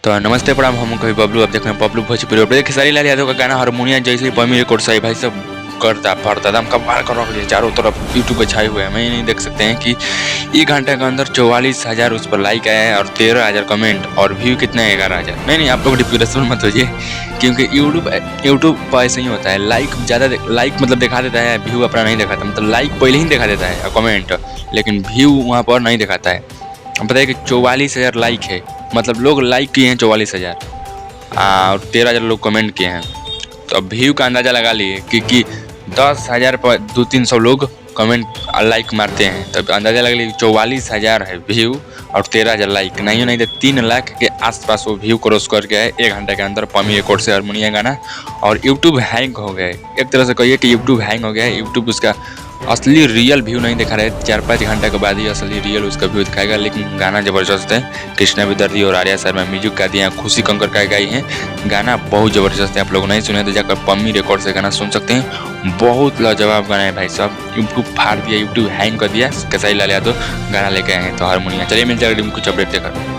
तो नमस्ते प्रणाम, हम कभी बबलू। अब देख रहे हैं बबलू भोजपुरी। अब देखिए खेसारी लाल यादव का गाना हारमोनियम जैसे ही पमी रिकॉर्ड सही भाई सब करता फरता दम कमाल कर रहा है। चारों तरफ यूट्यूब पे छाए हुए हैं। मैं नहीं देख सकते हैं कि 1 घंटे के अंदर 44,000 उस पर लाइक आया है और 13,000 कमेंट और व्यू कितने हैं 11,000। नहीं आप लोग डिप्रेशन मत होइए, क्योंकि यूट्यूब पर ऐसे ही होता है। लाइक ज़्यादा लाइक मतलब दिखा देता है, व्यू अपना नहीं दिखाता। मतलब लाइक पहले ही दिखा देता है और कमेंट, लेकिन व्यू वहाँ पर नहीं दिखाता है। बताइए कि 44,000 लाइक है, मतलब लोग लाइक किए हैं 44,000 और 13,000 लोग कमेंट किए हैं। तो अब व्यू का अंदाज़ा लगा लिए कि 10,000 पर 200-300 लोग कमेंट लाइक मारते हैं, तब अंदाज़ा लगा लिए 44,000 है व्यू और 13,000 लाइक। नहीं तो 3 लाख के आसपास वो व्यू क्रॉस कर गया है 1 घंटे के अंदर पमी रिकॉर्ड से हारमोनियम गाना। और यूट्यूब हैंग हो गया है, एक तरह से कहिए कि यूट्यूब हैंग हो गया है। यूट्यूब उसका असली रियल व्यू नहीं दिखा रहे। 4-5 घंटे के बाद ही असली रियल उसका व्यू दिखाएगा। लेकिन गाना ज़बरदस्त है। कृष्णा विदर्ती और आर्या शर्मा म्यूजिक का दिया, खुशी कंकर का गाई हैं। गाना बहुत ज़बरदस्त है। आप लोग नहीं सुने तो जाकर पम्मी रिकॉर्ड से गाना सुन सकते हैं। बहुत लाजवाब गाना है भाई साहब। यूट्यूब फाड़ दिया, यूट्यूब हैंग कर दिया। खेसारी लाल यादव गाना लेके आए हैं तो हारमोनियम। चलिए मिल जाएगा कुछ अपडेट देकर।